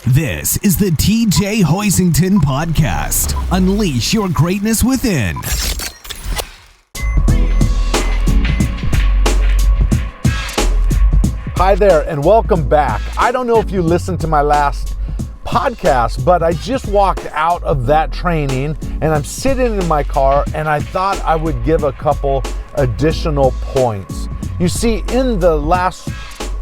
This is the TJ Hoisington Podcast. Unleash your greatness within. Hi there, and welcome back. I don't know if you listened to my last podcast, but I just walked out of that training and I'm sitting in my car and I thought I would give a couple additional points. You see, in the last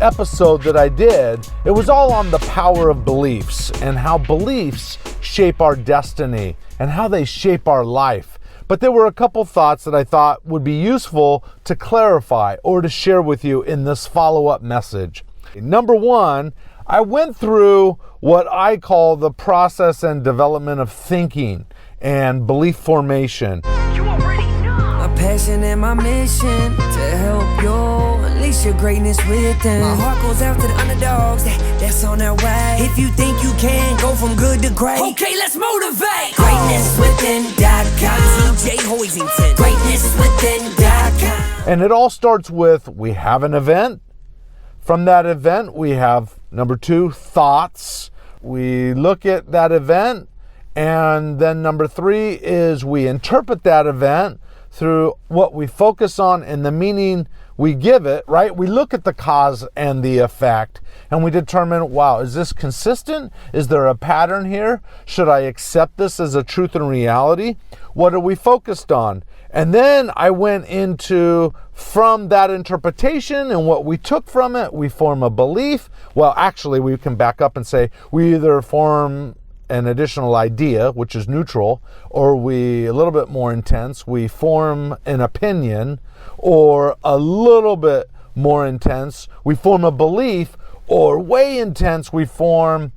episode that I did, it was all on the power of beliefs and how beliefs shape our destiny and how they shape our life. But there were a couple thoughts that I thought would be useful to clarify or to share with you in this follow-up message. Number one, I went through what I call the process and development of thinking and belief formation. My passion and my mission to help you unleash your greatness within. My heart goes out to the underdogs that's on their way. If you think you can go from good to great, okay, let's motivate. GreatnessWithin.com. TJ Hoisington. GreatnessWithin.com. And it all starts with, we have an event. From that event, we have, number two, thoughts. We look at that event. And then number three is we interpret that event through what we focus on and the meaning we give it, right? We look at the cause and the effect and we determine, wow, is this consistent? Is there a pattern here? Should I accept this as a truth and reality? What are we focused on? And then I went into, from that interpretation and what we took from it, we form a belief. Well, actually, we can back up and say we either form an additional idea, which is neutral, or we, a little bit more intense, we form an opinion, or a little bit more intense, we form a belief, or way intense, we form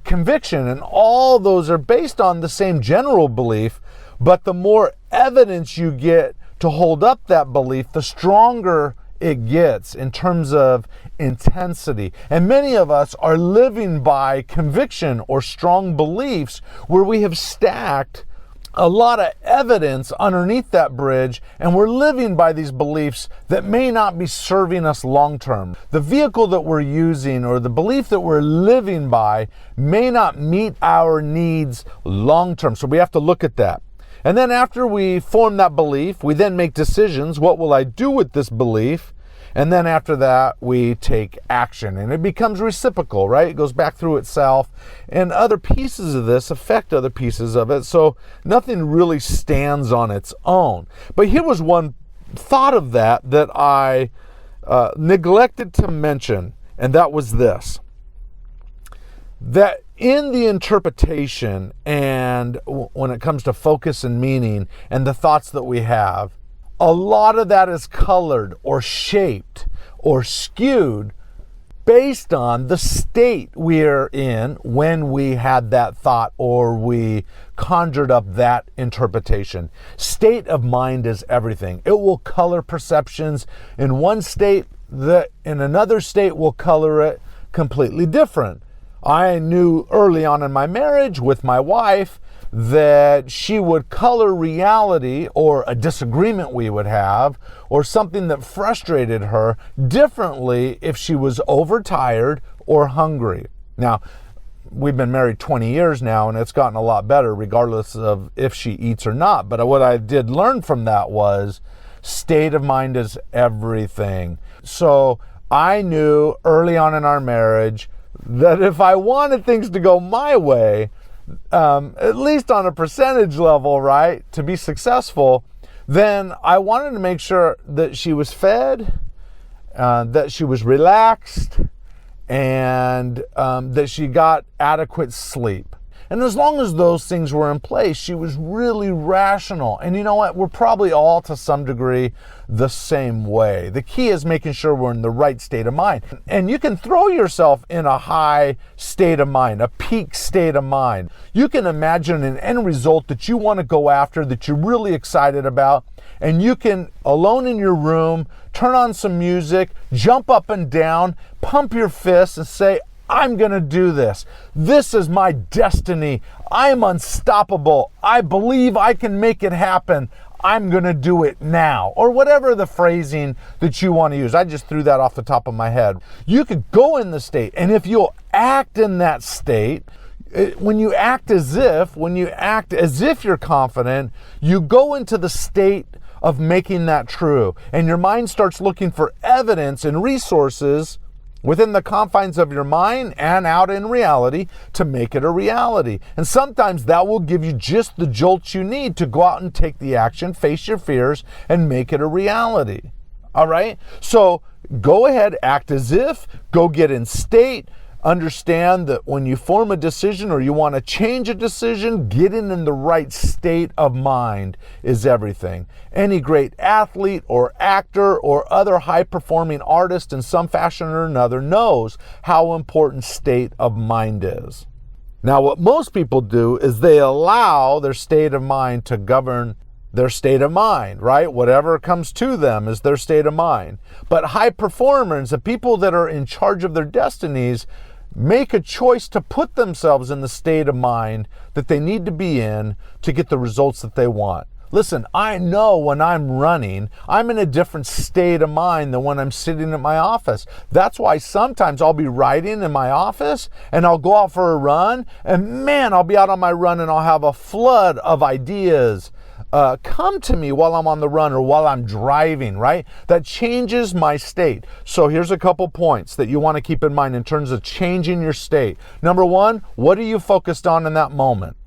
conviction. And all those are based on the same general belief, but the more evidence you get to hold up that belief, the stronger it gets in terms of intensity. And many of us are living by conviction or strong beliefs where we have stacked a lot of evidence underneath that bridge, and we're living by these beliefs that may not be serving us long term. The vehicle that we're using or the belief that we're living by may not meet our needs long term. So we have to look at that. And then after we form that belief, we then make decisions. What will I do with this belief? And then after that, we take action. And it becomes reciprocal, right? It goes back through itself. And other pieces of this affect other pieces of it. So nothing really stands on its own. But here was one thought of that I neglected to mention. And that was this. That in the interpretation and when it comes to focus and meaning and the thoughts that we have, a lot of that is colored or shaped or skewed based on the state we're in when we had that thought or we conjured up that interpretation. State of mind is everything. It will color perceptions in one state that in another state will color it completely different. I knew early on in my marriage with my wife that she would color reality or a disagreement we would have or something that frustrated her differently if she was overtired or hungry. Now, we've been married 20 years now and it's gotten a lot better regardless of if she eats or not. But what I did learn from that was state of mind is everything. So I knew early on in our marriage that if I wanted things to go my way, at least on a percentage level, right, to be successful, then I wanted to make sure that she was fed, that she was relaxed, and that she got adequate sleep. And as long as those things were in place, she was really rational. And you know what? We're probably all to some degree the same way. The key is making sure we're in the right state of mind. And you can throw yourself in a high state of mind, a peak state of mind. You can imagine an end result that you want to go after, that you're really excited about. And you can, alone in your room, turn on some music, jump up and down, pump your fists and say, I'm going to do this. This is my destiny. I'm unstoppable. I believe I can make it happen. I'm going to do it now, or whatever the phrasing that you want to use. I just threw that off the top of my head. You could go in the state, and if you'll act in that state, when you act as if you're confident, you go into the state of making that true. And your mind starts looking for evidence and resources within the confines of your mind and out in reality to make it a reality. And sometimes that will give you just the jolt you need to go out and take the action, face your fears, and make it a reality. All right? So go ahead, act as if, go get in state. Understand that when you form a decision or you want to change a decision, getting in the right state of mind is everything. Any great athlete or actor or other high-performing artist in some fashion or another knows how important state of mind is. Now, what most people do is they allow their state of mind to govern their state of mind, right? Whatever comes to them is their state of mind. But high performers, the people that are in charge of their destinies, make a choice to put themselves in the state of mind that they need to be in to get the results that they want. Listen, I know when I'm running, I'm in a different state of mind than when I'm sitting at my office. That's why sometimes I'll be writing in my office and I'll go out for a run, and man, I'll be out on my run and I'll have a flood of ideas come to me while I'm on the run or while I'm driving, right? That changes my state. So here's a couple points that you want to keep in mind in terms of changing your state. Number one, what are you focused on in that moment?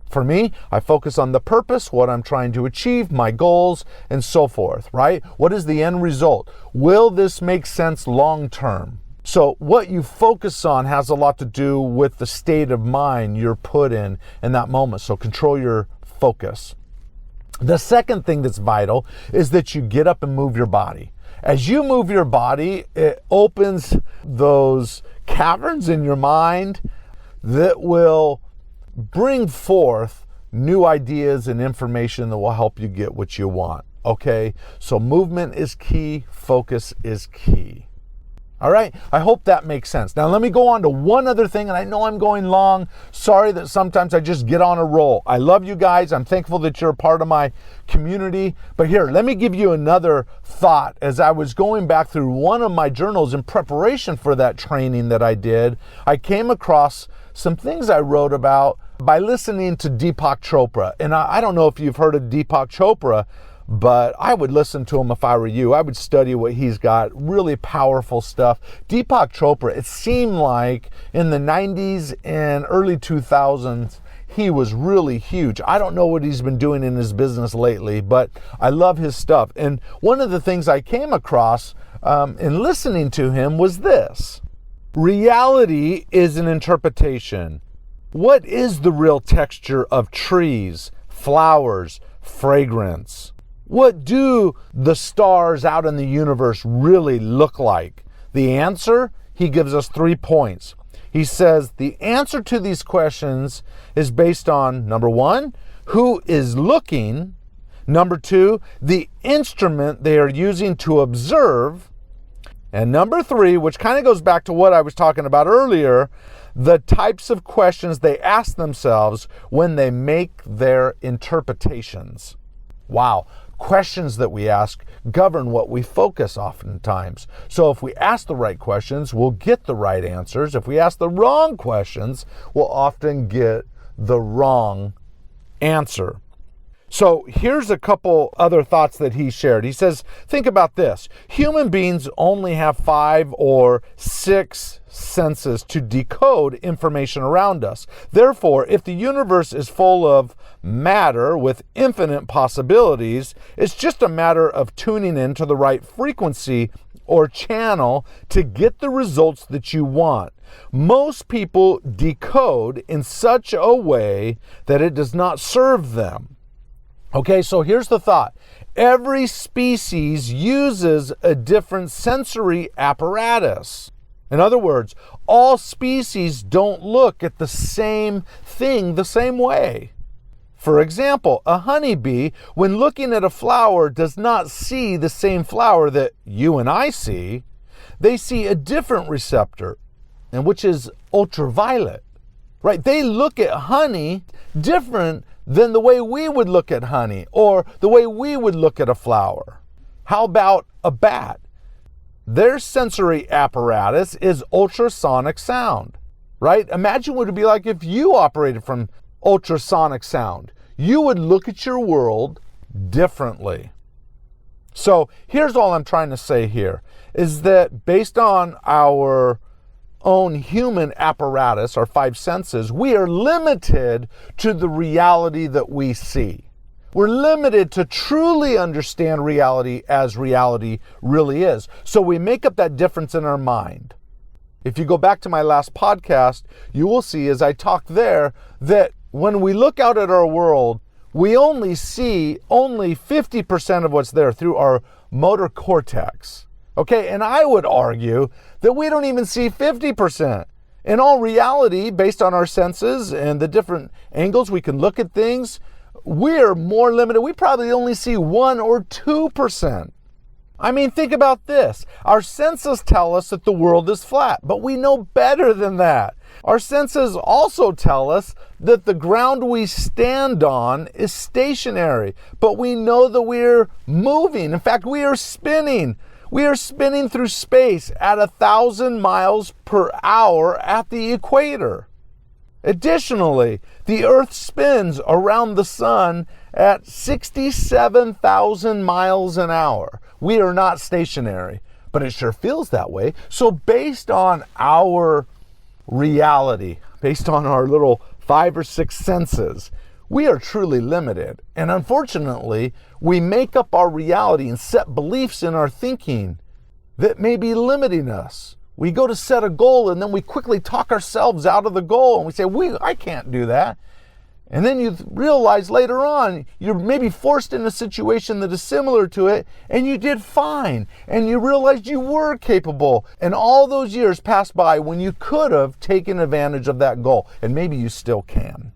For me, I focus on the purpose, what I'm trying to achieve, my goals, and so forth, right? What is the end result? Will this make sense long term? So what you focus on has a lot to do with the state of mind you're put in that moment. So control your focus. The second thing that's vital is that you get up and move your body. As you move your body, it opens those caverns in your mind that will bring forth new ideas and information that will help you get what you want. Okay? So movement is key, focus is key. All right, I hope that makes sense. Now let me go on to one other thing, and I know I'm going long. Sorry that sometimes I just get on a roll. I love you guys. I'm thankful that you're a part of my community. But here, let me give you another thought. As I was going back through one of my journals in preparation for that training that I did, I came across some things I wrote about by listening to Deepak Chopra. And I don't know if you've heard of Deepak Chopra, but I would listen to him if I were you. I would study what he's got. Really powerful stuff. Deepak Chopra, it seemed like in the 90s and early 2000s, he was really huge. I don't know what he's been doing in his business lately, but I love his stuff. And one of the things I came across in listening to him was this. Reality is an interpretation. What is the real texture of trees, flowers, fragrance? What do the stars out in the universe really look like? The answer, he gives us 3 points. He says the answer to these questions is based on, number 1, who is looking, number 2, the instrument they are using to observe, and number 3, which kind of goes back to what I was talking about earlier, the types of questions they ask themselves when they make their interpretations. Wow. Questions that we ask govern what we focus oftentimes. So if we ask the right questions, we'll get the right answers. If we ask the wrong questions, we'll often get the wrong answer. So here's a couple other thoughts that he shared. He says, think about this. Human beings only have 5 or 6 senses to decode information around us. Therefore, if the universe is full of matter with infinite possibilities, it's just a matter of tuning into the right frequency or channel to get the results that you want. Most people decode in such a way that it does not serve them. Okay, so here's the thought. Every species uses a different sensory apparatus. In other words, all species don't look at the same thing the same way. For example, a honeybee, when looking at a flower, does not see the same flower that you and I see. They see a different receptor, and which is ultraviolet. right? They look at honey different than the way we would look at honey or the way we would look at a flower. How about a bat? Their sensory apparatus is ultrasonic sound, right? Imagine what it would be like if you operated from ultrasonic sound. You would look at your world differently. So here's all I'm trying to say here, is that based on our own human apparatus, our five senses, we are limited to the reality that we see. We're limited to truly understand reality as reality really is. So we make up that difference in our mind. If you go back to my last podcast, you will see as I talked there that when we look out at our world, we only see 50% of what's there through our motor cortex. Okay, and I would argue that we don't even see 50%. In all reality, based on our senses and the different angles we can look at things, we're more limited. We probably only see 1 or 2%. I mean, think about this. Our senses tell us that the world is flat, but we know better than that. Our senses also tell us that the ground we stand on is stationary, but we know that we're moving. In fact, we are spinning. We are spinning through space at 1,000 miles per hour at the equator. Additionally, the Earth spins around the sun at 67,000 miles an hour. We are not stationary, but it sure feels that way. So based on our reality, based on our little 5 or 6 senses, we are truly limited. And unfortunately, we make up our reality and set beliefs in our thinking that may be limiting us. We go to set a goal and then we quickly talk ourselves out of the goal and we say, I can't do that. And then you realize later on, you're maybe forced in a situation that is similar to it and you did fine. And you realized you were capable. And all those years passed by when you could have taken advantage of that goal. And maybe you still can.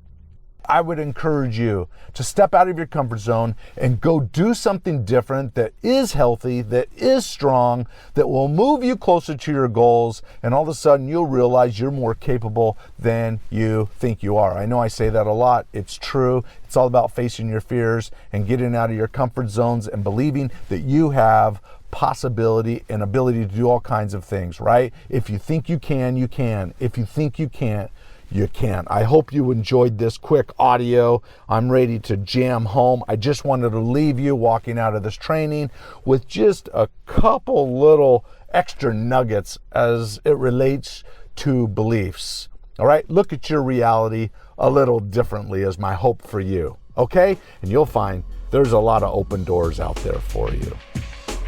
I would encourage you to step out of your comfort zone and go do something different that is healthy, that is strong, that will move you closer to your goals, and all of a sudden you'll realize you're more capable than you think you are. I know I say that a lot. It's true. It's all about facing your fears and getting out of your comfort zones and believing that you have possibility and ability to do all kinds of things, right? If you think you can, you can. If you think you can't, you can. I hope you enjoyed this quick audio. I'm ready to jam home. I just wanted to leave you walking out of this training with just a couple little extra nuggets as it relates to beliefs. All right, look at your reality a little differently is my hope for you. Okay, and you'll find there's a lot of open doors out there for you.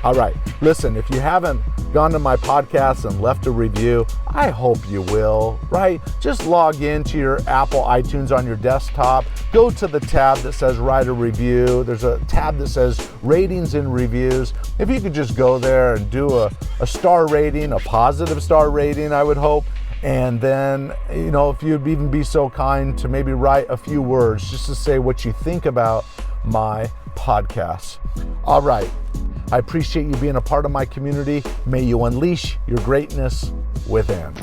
All right, listen, if you haven't gone to my podcast and left a review, I hope you will, right? Just log into your Apple iTunes on your desktop, go to the tab that says write a review. There's a tab that says ratings and reviews. If you could just go there and do a star rating, a positive star rating, I would hope. And then, if you'd even be so kind to maybe write a few words just to say what you think about my podcast. All right. I appreciate you being a part of my community. May you unleash your greatness within.